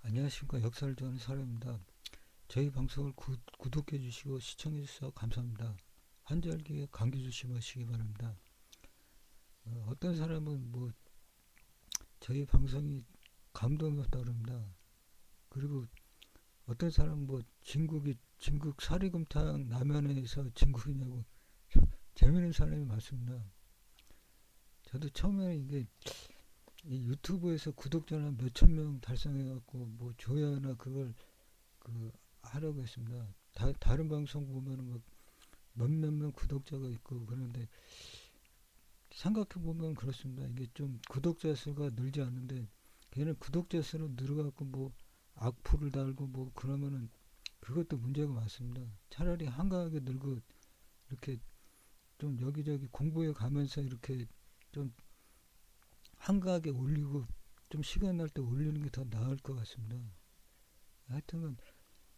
안녕하십니까. 역사를 좋아하는 사람입니다. 저희 방송을 구독해 주시고 시청해 주셔서 감사합니다. 한절기에 감기 조심하시기 바랍니다. 어떤 사람은 뭐 저희 방송이 감동이 없다 그럽니다. 그리고 어떤 사람은 뭐 진국 사리곰탕 라면에서 진국이냐고 재밌는 사람이 많습니다. 저도 처음에 이게 이 유튜브에서 구독자나 몇천 명 달성해갖고 뭐 조회나 그걸 그 하려고 했습니다. 다른 방송 보면은 막 몇몇 명 구독자가 있고 그런데 생각해 보면 그렇습니다. 이게 좀 구독자 수가 늘지 않는데 걔는 구독자 수로 늘어갖고 뭐 악플을 달고 뭐 그러면은 그것도 문제가 많습니다. 차라리 한가하게 늘고 이렇게 좀 여기저기 공부해 가면서 이렇게 좀 한가하게 올리고 좀 시간 날 때 올리는 게 더 나을 것 같습니다. 하여튼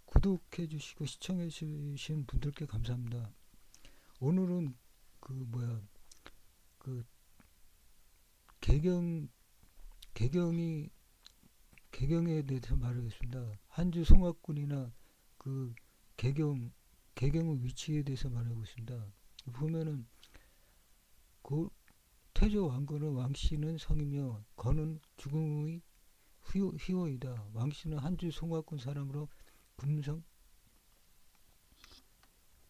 구독해 주시고 시청해 주신 분들께 감사합니다. 오늘은 그 뭐야 그 개경 개경이 개경에 대해서 말하겠습니다. 한주 송악군이나 그 개경 개경의 위치에 대해서 말하고 있습니다. 보면은 그 태조 왕건은 왕씨는 성이며 건은 죽음의 희호이다. 왕씨는 한주 송악군 사람으로 금성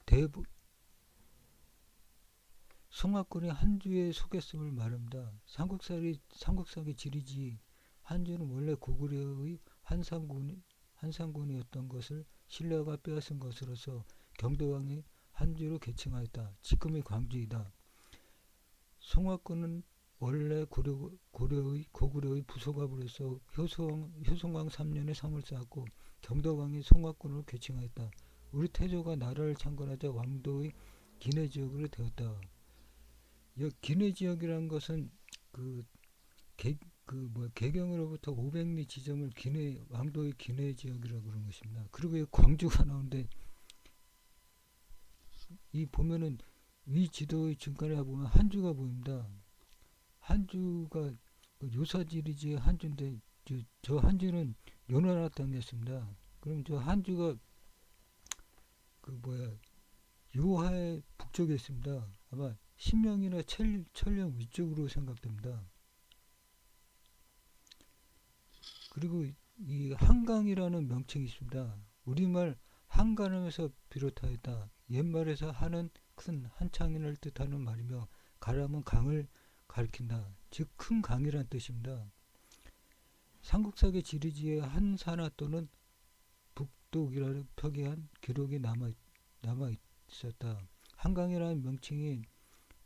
대부 송악군이 한주에 속했음을 말합니다. 삼국사기 지리지 한주는 원래 고구려의 한상군이었던 것을 신라가 빼앗은 것으로서 경도왕이 한주로 개칭하였다. 지금의 광주이다. 송악군은 원래 고구려의 부속압으로서 효송왕 3년에 성을 쌓았고 경도왕이 송악군으로 개칭하였다. 우리 태조가 나라를 창건하자 왕도의 기내 지역으로 되었다. 이 기내 지역이라는 것은 그 개, 개경으로부터 500리 지점을 왕도의 기내 지역이라고 그런 것입니다. 그리고 이 광주가 나오는데 이 보면은 위 지도의 중간에 보면 한주가 보입니다. 한주가 그 요사지리지의 한주인데 저 한주는 요나라 땅이었습니다. 그럼 저 한주가 그 요하의 북쪽에 있습니다. 아마 신명이나 천령 위쪽으로 생각됩니다. 그리고 이 한강이라는 명칭이 있습니다. 우리말 한가람에서 비롯하였다. 옛말에서 한은 큰 한창인을 뜻하는 말이며 가람은 강을 가리킨다. 즉 큰 강이란 뜻입니다. 삼국사기 지리지에 한산하 또는 북독이라는 표기한 기록이 남아 있었다. 한강이라는 명칭이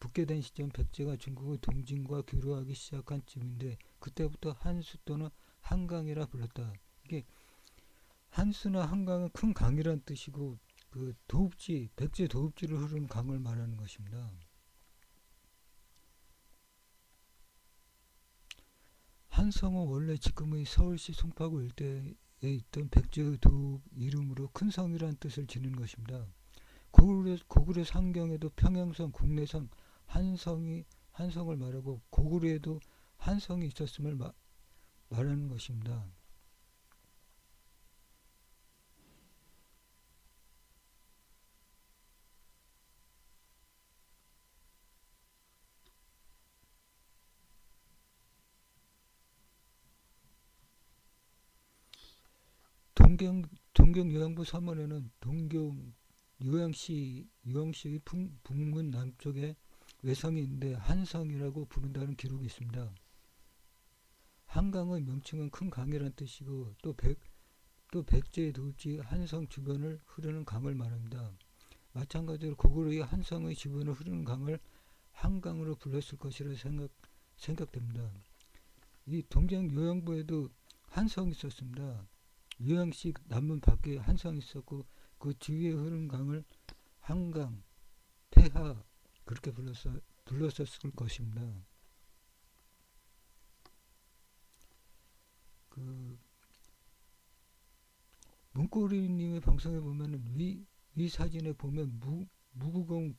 붙게 된 시점 백제가 중국의 동진과 교류하기 시작한 쯤인데 그때부터 한수 또는 한강이라 불렀다. 이게 한수나 한강은 큰 강이란 뜻이고 그 도읍지 백제 도읍지를 흐르는 강을 말하는 것입니다. 한성은 원래 지금의 서울시 송파구 일대에 있던 백제의 도읍 이름으로 큰 성이란 뜻을 지닌 것입니다. 고구려 상경에도 평양성, 국내성, 한성을 말하고 고구려에도 한성이 있었음을 말하는 것입니다. 동경 요양부 서문에는 동경 유양시의 북문 남쪽에 외성이 있는데 한성이라고 부른다는 기록이 있습니다. 한강의 명칭은 큰 강이란 뜻이고 또 백제의 도읍지 한성 주변을 흐르는 강을 말합니다. 마찬가지로 고구려의 한성의 주변을 흐르는 강을 한강으로 불렀을 것이라 생각됩니다. 이 동경 요양부에도 한성이 있었습니다. 유양시 남문 밖에 한성이 있었고 그 주위에 흐르는 강을 한강, 태하 그렇게 불렀었을 것입니다. 그 문고리님의 방송에 보면은 위 사진에 보면 무구공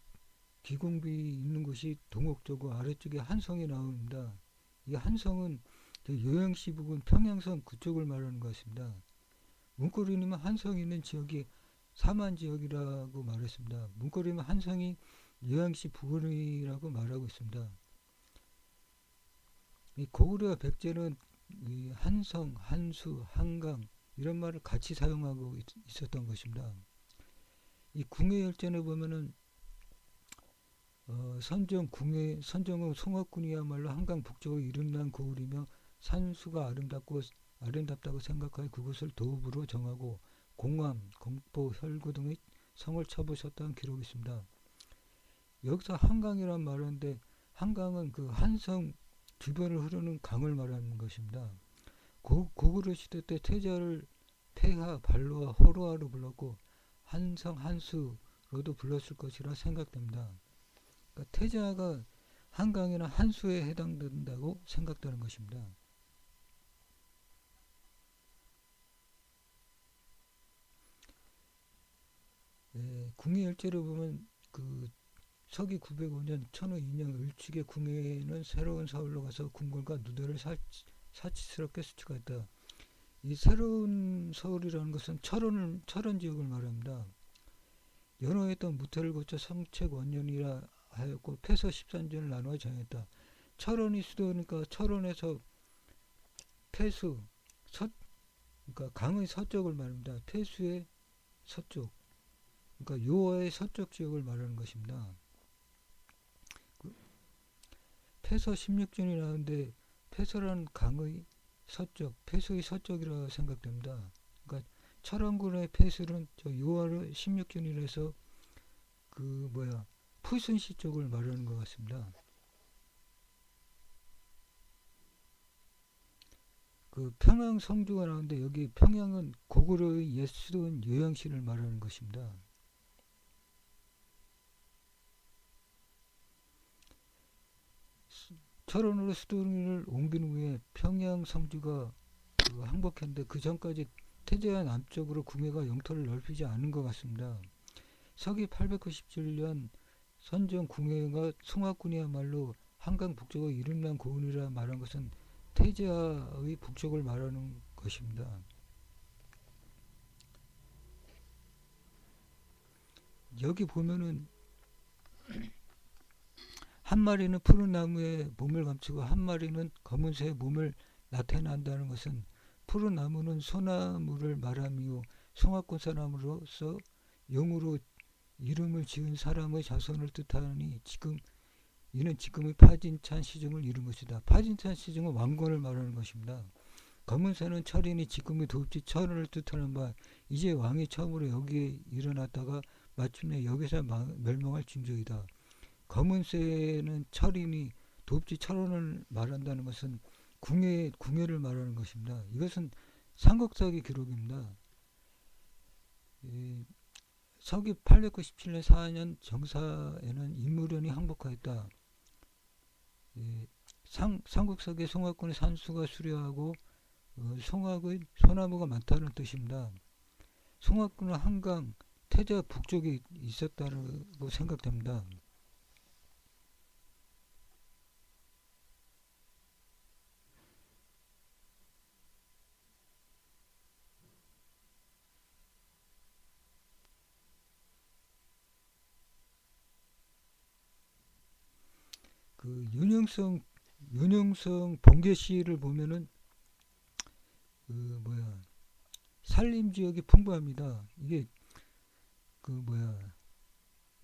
기공비 있는 곳이 동옥조고 아래쪽에 한성이 나옵니다. 이 한성은 요양시 부근 평양성 그쪽을 말하는 것 같습니다. 문고리님은 한성이 있는 지역이 사만 지역이라고 말했습니다. 문고리님은 한성이 요양시 부근이라고 말하고 있습니다. 이 고구려와 백제는 이 한성, 한수, 한강 이런 말을 같이 사용하고 있었던 것입니다. 이 궁예열전에 보면은 선정은 송악군이야말로 한강 북쪽의 이름난 고을이며 산수가 아름답다고 생각하여 그곳을 도읍으로 정하고 공암, 공포, 혈구 등의 성을 쳐부셨다는 기록이 있습니다. 여기서 한강이란 말하는데 한강은 그 한성 주변을 흐르는 강을 말하는 것입니다. 고구려 시대 때 태자를 태하, 발로하, 호로하로 불렀고 한성, 한수로도 불렀을 것이라 생각됩니다. 그러니까 태자가 한강이나 한수에 해당된다고 생각되는 것입니다. 궁예열제를 보면 그 서기 905년 천호 2년 을축의 궁예는 새로운 서울로 가서 궁궐과 누대를 사치스럽게 수축했다. 이 새로운 서울이라는 것은 철원 지역을 말합니다. 연호했던 무태를 고쳐 성책 원년이라 하였고 폐서 13전을 나누어 정했다. 철원이 수도니까 철원에서 폐수 그러니까 강의 서쪽을 말합니다. 폐수의 서쪽, 그러니까 요어의 서쪽 지역을 말하는 것입니다. 폐서 16전이 나오는데 폐서라는 강의 서쪽, 폐수의 서쪽이라 생각됩니다. 그러니까 철원군의 폐수는 요어를 16전이라서 푸순시 쪽을 말하는 것 같습니다. 그 평양 성주가 나오는데 여기 평양은 고구려의 옛 수도인 요양시를 말하는 것입니다. 철원으로 수도를 옮긴 후에 평양 성주가 항복했는데 그 전까지 태제와 남쪽으로 궁예가 영토를 넓히지 않은 것 같습니다. 서기 897년 선정 궁예가 송악군이야말로 한강 북쪽의 이름난 고은이라 말한 것은 태제의 북쪽을 말하는 것입니다. 여기 보면은 한 마리는 푸른 나무에 몸을 감추고 한 마리는 검은새의 몸을 나타낸다는 것은 푸른 나무는 소나무를 말하며 송악군 사람으로서 용으로 이름을 지은 사람의 자손을 뜻하니 이는 지금의 파진찬 시중을 이룬 것이다. 파진찬 시중은 왕건을 말하는 것입니다. 검은새는 철인이 지금의 도읍지 철원을 뜻하는 바 이제 왕이 처음으로 여기에 일어났다가 마침내 여기서 멸망할 징조이다. 검은새는 철인이 도읍지 철원을 말한다는 것은 궁예를 말하는 것입니다. 이것은 삼국사기 기록입니다. 서기 897년 4년 정사에는 인무련이 항복하였다. 삼국사기 송악군의 산수가 수려하고 송악의 소나무가 많다는 뜻입니다. 송악군은 한강 태자 북쪽에 있었다고 생각됩니다. 그 윤영성 번개시를 보면은 산림 지역이 풍부합니다. 이게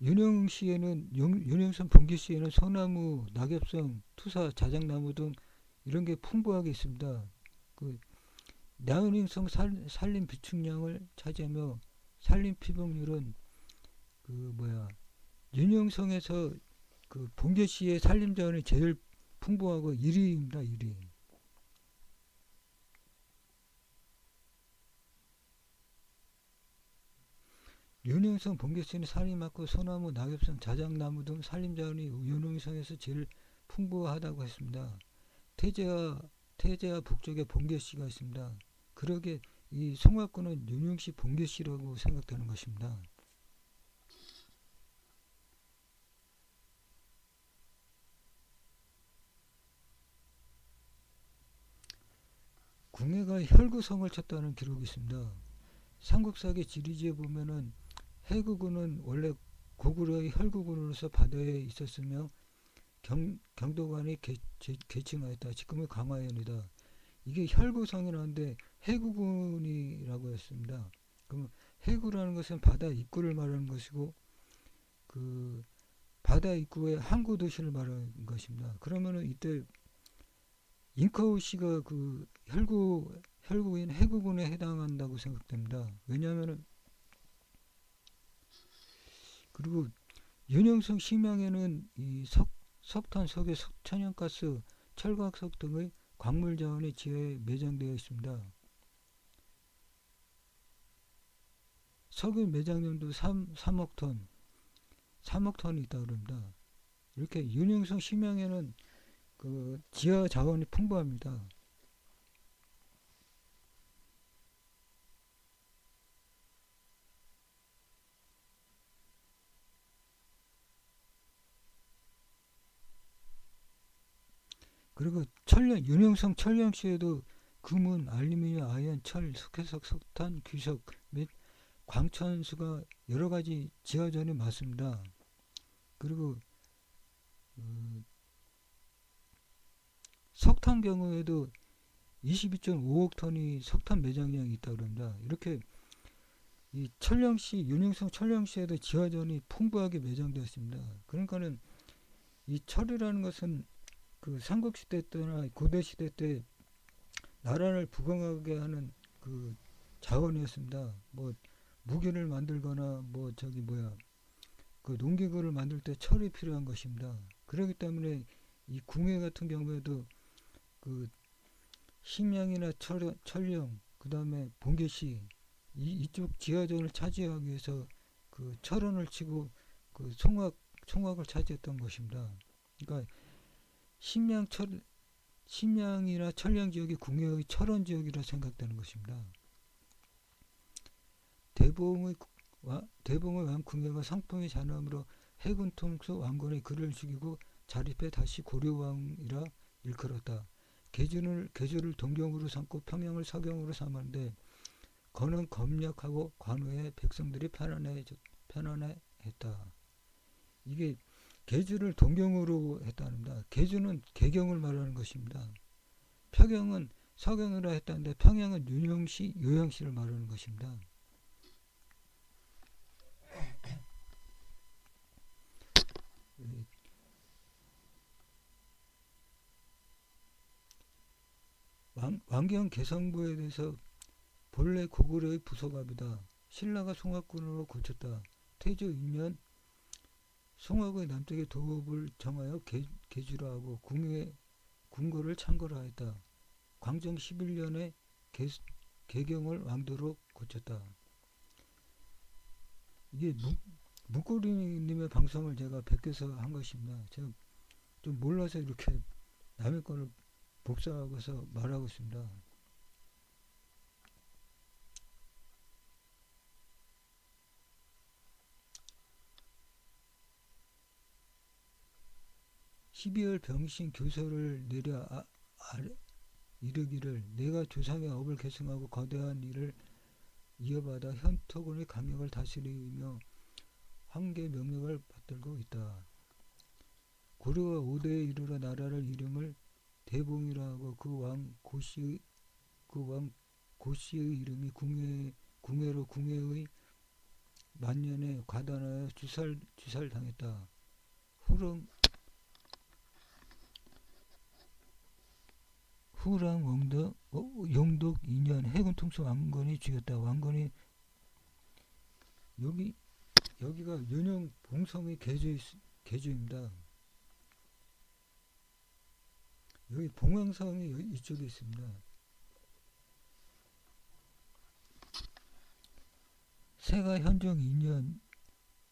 윤영성 번개시에는 소나무, 낙엽성, 투사, 자작나무 등 이런 게 풍부하게 있습니다. 나은행성 산림 비축량을 차지하며 산림 피복률은 윤영성에서 봉계시의 산림 자원이 제일 풍부하고 1위입니다. 1위. 윤영성 봉계시는 산이 많고 소나무, 낙엽성, 자작나무 등 산림 자원이 윤영성에서 제일 풍부하다고 했습니다. 태제와 북쪽에 봉계시가 있습니다. 그러게 이 송악군은 윤영시 봉계시라고 생각되는 것입니다. 궁예가 혈구성을 쳤다는 기록이 있습니다. 삼국사기 지리지에 보면은 해구군은 원래 고구려의 혈구군으로서 바다에 있었으며 경도관이 계층하였다. 지금의 강화현이다. 이게 혈구성이라는데 해구군이라고 했습니다. 그럼 해구라는 것은 바다 입구를 말하는 것이고 그 바다 입구의 항구 도시를 말하는 것입니다. 그러면은 이때 잉커우시가 그 혈구인 해구군에 해당한다고 생각됩니다. 왜냐하면은 그리고 윤영성 심양에는 이 석탄, 석유, 천연가스, 철광석 등의 광물 자원이 지하에 매장되어 있습니다. 석유 매장량도 3억 톤, 3억 톤이 있다고 합니다. 이렇게 윤영성 심양에는 그 지하 자원이 풍부합니다. 그리고 윤영성 천령시에도 금은, 알루미늄, 아연, 철, 석회석, 석탄, 귀석 및 광천수가 여러 가지 지하전이 많습니다. 그리고 석탄 경우에도 22.5억 톤이 석탄 매장량이 있다고 합니다. 이렇게 이 윤영성 천령시에도 지하전이 풍부하게 매장되었습니다. 그러니까는 이 철이라는 것은 그 삼국시대 때나 고대시대 때 나라를 부강하게 하는 그 자원이었습니다. 뭐 무기를 만들거나 뭐 그 농기구를 만들 때 철이 필요한 것입니다. 그렇기 때문에 이 궁예 같은 경우에도 그 심양이나 철령 그 다음에 봉계시 이쪽 지하전을 차지하기 위해서 그 철원을 치고 그 총학을 차지했던 것입니다. 그러니까 심양이나 철량 지역이 궁예의 철원 지역이라 생각되는 것입니다. 대봉의 왕 궁예가 상풍이 잔함으로 해군 통수 왕건의 그를 죽이고 자립해 다시 고려왕이라 일컬었다. 계주를 동경으로 삼고 평양을 서경으로 삼았는데 거는 검략하고 관우의 백성들이 편안해했다. 이게 계주를 동경으로 했다는다. 계주는 개경을 말하는 것입니다. 평양은 서경이라 했다는데 평양은 요양시를 말하는 것입니다. 왕경 개성부에 대해서 본래 고구려의 부속압이다. 신라가 송악군으로 고쳤다. 태조 2년 송악의 남쪽의 도읍을 정하여 계주라 하고 궁궐을 창궐 하였다. 광정 11년에 개경을 왕도로 고쳤다. 이게 문고리님의 방송을 제가 베껴서 한 것입니다. 제가 좀 몰라서 이렇게 남의 거를 복사하고서 말하고 있습니다. (12월) 병신 교서를 내려 이르기를 내가 조상의 업을 계승하고 거대한 일을 이어받아 현토군의 강력을 다스리며 황제 명령을 받들고 있다. 고려가 5대에 이르러 나라를 이름을 대봉이라 하고 그 왕 고씨의 이름이 궁예로 궁예의 만년에 과단하여 주살당했다. 후랑 영독 2년 해군 통수 왕건이 죽였다. 왕건이 여기가 윤영 봉성의 계주입니다. 여기 봉황성이 이쪽에 있습니다. 세가 현종 2년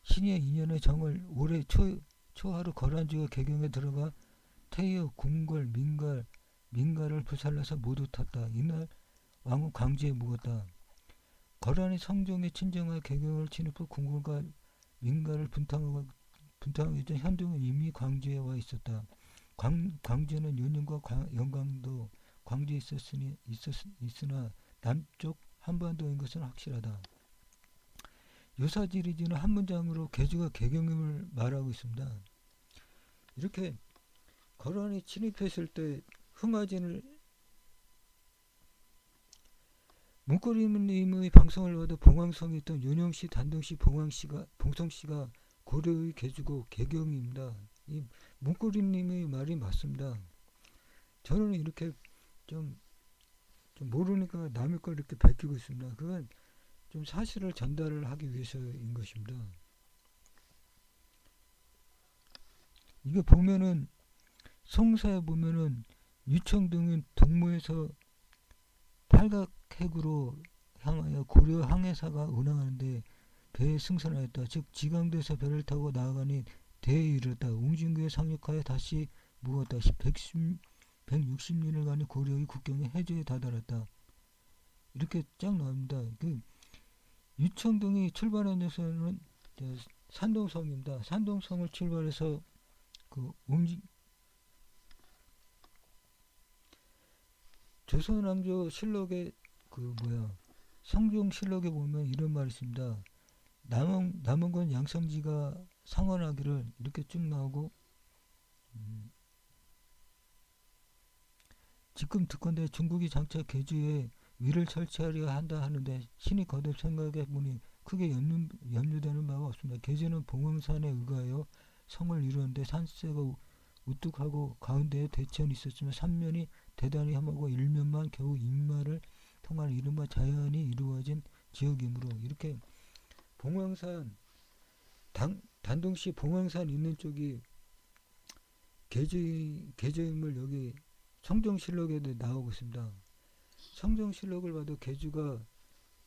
신예 2년의 정월 올해 초하루 거란주가 개경에 들어가 태여 궁궐 민가를 불살라서 모두 탔다. 이날 왕은 광주에 묵었다. 거란이 성종의 친정과 개경을 침입해 궁궐과 민가를 분탕하기 전 현종은 이미 광주에 와 있었다. 광주는 윤영과 영광도 광주에 있으나 남쪽 한반도인 것은 확실하다. 요사지리지는 한 문장으로 개주가 개경임을 말하고 있습니다. 이렇게 거란이 침입했을 때 흥하진을 문고리님의 방송을 받아 봉황성에 있던 윤영씨, 단동씨, 봉성씨가 고려의 개주고 개경입니다. 이 문고리님의 말이 맞습니다. 저는 이렇게 좀 모르니까 남의 걸 이렇게 베끼고 있습니다. 그건 좀 사실을 전달을 하기 위해서인 것입니다. 이게 보면은 성사에 보면은 유청등은 동무에서 팔각핵으로 향하여 고려 항해사가 운항하는데 배에 승선하였다. 즉 지강도에서 배를 타고 나아가니 대에 이르렀다. 웅진구에 상륙하여 다시 묵었다. 160년을간의 고려의 국경에 해저에 다다랐다. 이렇게 쫙 나옵니다. 그 유청등이 출발한 데서는 산동성입니다. 산동성을 출발해서 그 조선왕조 실록의 성종실록에 보면 이런 말이 있습니다. 남원군 양성지가 상언하기를 이렇게 쭉 나오고 지금 듣건대 중국이 장차 개주에 위를 설치하려 한다 하는데 신이 거듭 생각해 보니 크게 염려되는 바가 없습니다. 개주는 봉황산에 의거하여 성을 이루는데 산세가 우뚝하고 가운데에 대천이 있었으며 삼면이 대단히 험하고 일면만 겨우 인마를 통한 이른바 자연이 이루어진 지역이므로 이렇게 봉황산 단동시 봉황산 있는 쪽이 개주임을 여기 성종실록에도 나오고 있습니다. 성종실록을 봐도 개주가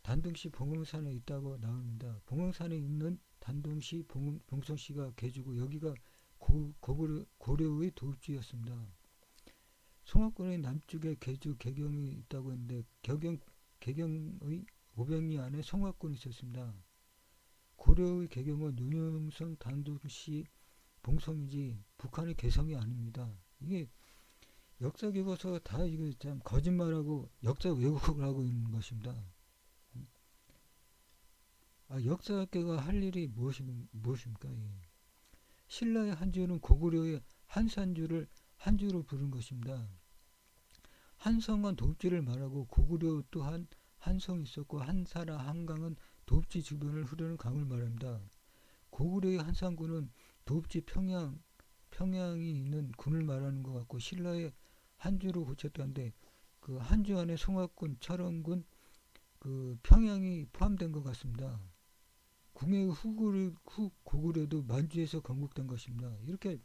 단동시 봉황산에 있다고 나옵니다. 봉황산에 있는 단동시 봉성시가 개주고 여기가 고려의 도읍지였습니다. 송악군의 남쪽에 개주 개경이 있다고 했는데 개경의 500리 안에 송악군이 있었습니다. 고려의 개경은 윤영성 단동시 봉성이지 북한의 개성이 아닙니다. 이게 역사 교과서가 다 이거 참 거짓말하고 역사 왜곡을 하고 있는 것입니다. 역사학계가 할 일이 무엇입니까? 신라의 한주는 고구려의 한산주를 한주로 부른 것입니다. 한성은 도읍지를 말하고 고구려 또한 한성이 있었고 한사나 한강은 도읍지 주변을 흐르는 강을 말합니다. 고구려의 한산군은 도읍지 평양이 있는 군을 말하는 것 같고 신라의 한주로 고쳤다는데 그 한주 안에 송악군, 철원군, 그 평양이 포함된 것 같습니다. 궁예의 고구려도 만주에서 건국된 것입니다. 이렇게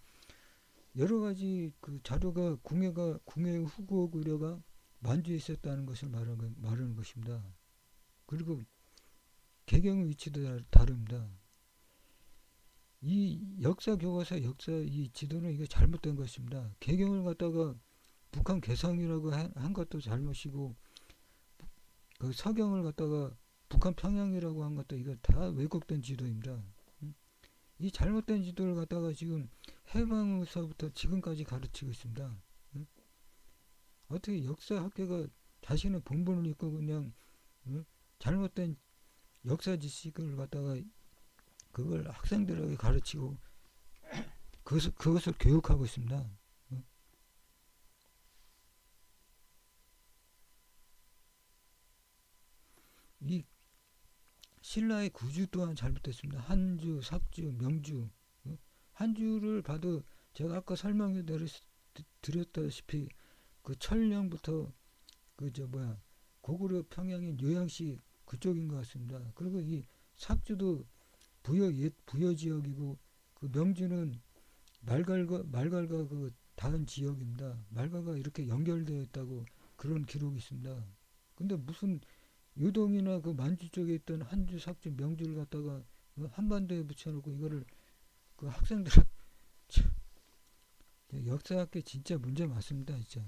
여러 가지 그 자료가 궁예의 후고구려가 만주에 있었다는 것을 말하는 것입니다. 그리고 개경의 위치도 다릅니다. 이 역사 교과서 이 지도는 이게 잘못된 것입니다. 개경을 갖다가 북한 개성이라고 한 것도 잘못이고 그 서경을 갖다가 북한 평양이라고 한 것도 이거 다 왜곡된 지도입니다. 이 잘못된 지도를 갖다가 지금 해방에서부터 지금까지 가르치고 있습니다. 어떻게 역사학계가 자신의 본분을 잊고 그냥 잘못된 역사 지식을 갖다가 그걸 학생들에게 가르치고 그것을 교육하고 있습니다. 이 신라의 구주 또한 잘못됐습니다. 한주, 삭주, 명주. 한주를 봐도 제가 아까 설명해 드렸다시피 그 철령부터 고구려 평양인 요양시 그쪽인 것 같습니다. 그리고 이 삭주도 부여 지역이고 그 명주는 말갈과 그 다른 지역입니다. 말갈과 이렇게 연결되어 있다고 그런 기록이 있습니다. 근데 무슨 유동이나 그 만주 쪽에 있던 한주, 삭주, 명주를 갖다가 한반도에 붙여놓고 이거를 그 학생들 역사학계 진짜 문제 많습니다. 진짜.